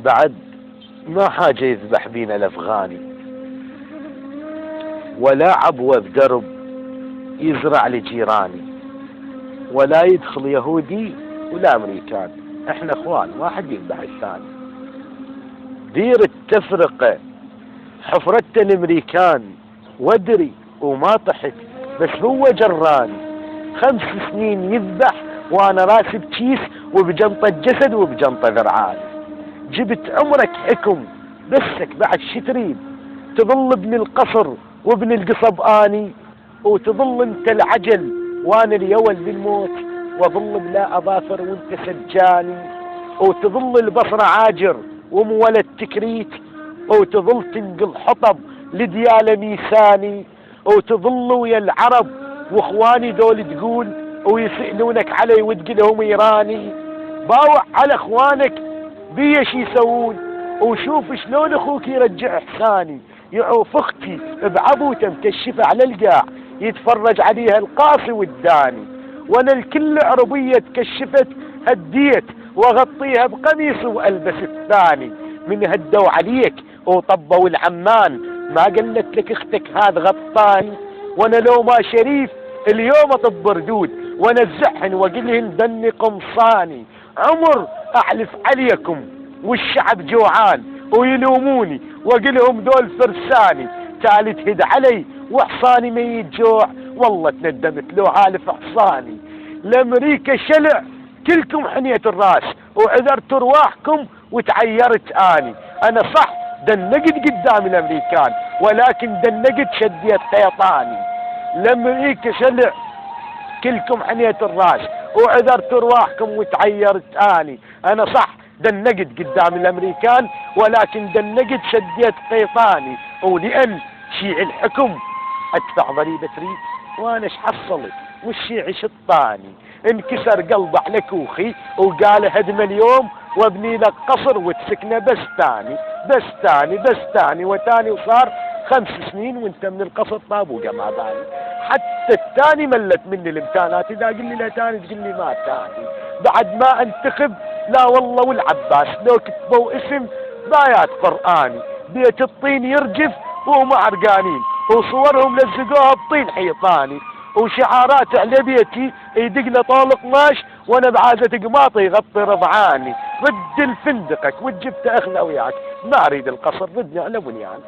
بعد ما حاجة يذبح بينا الأفغاني، ولا عبوة بدرب يزرع لجيراني، ولا يدخل يهودي ولا أمريكان، احنا اخوان واحد يذبح الثاني. دير التفرقة حفرة الامريكان وادري وما طحت، بس هو جراني 5 سنين يذبح وانا راسي بكيس وبجنطة جسد وبجنطة ذرعاني. جبت عمرك حكم بسك بعد شي تريد، تظل ابن القصر وابن القصب اني، وتظل انت العجل وانا اليول بالموت، واظل بلا اظافر وانت سجاني، وتظل البصرة عاجر ومولد تكريت، وتظل تنقل حطب لديالة ميساني، وتظل ويا العرب واخواني دول تقول ويسألونك علي وتقلهم ايراني. باوع على اخوانك بيش يسوون، وشوف شلون اخوك يرجع احساني. يعوف اختي بعبوته مكشفة على القاع، يتفرج عليها القاصي والداني، وانا الكل عربية تكشفت هديت واغطيها بقميص والبس الثاني. من هدوا عليك وطبوا العمان، ما قلت لك اختك هذا غطاني. وانا لو ما شريف اليوم اطب ردود، وانا الزحن واقلهن دني قمصاني. عمر احلف عليكم والشعب جوعان ويلوموني واقلهم دول فرساني، تالي تهد علي وحصاني ميت جوع، والله تندمت لو حالف حصاني. لامريكا شلع كلكم حنية الراس وعذرت ارواحكم وتعيرت اني. انا صح دنقت قدام الامريكان، ولكن دنقت شديت قيطاني. لامريكا شلع كلكم حنية الراس وعذرت ارواحكم وتعيرت اني. انا صح دنقت قدام الامريكان، ولكن دنقت شديت قيطاني. ولان شيع الحكم ادفع ضريبة ريد، وانا ايش حصلت والشيعي شطاني. انكسر قلبه على كوخي وقال هدم اليوم وابني لك قصر وتسكنه بستاني بستاني بستاني وتاني، وصار 5 سنين وانت من القصر طابوقه ما بالي. حتى التاني ملت مني الامتانات، اذا قل لي لا تاني تقول لي ما تاني. بعد ما انتخب لا والله والعباس لو كتبوا اسم بايات قرآني، بيت الطين يرجف وهم عرقانين، وصورهم لزقوها بطين حيطاني، وشعارات على بيتي يدق له طولق ماش وانا بعازة قماطي يغطي رضعاني. رد الفندقك وجبت اخنا وياك، ما اريد القصر ردني على بنيان.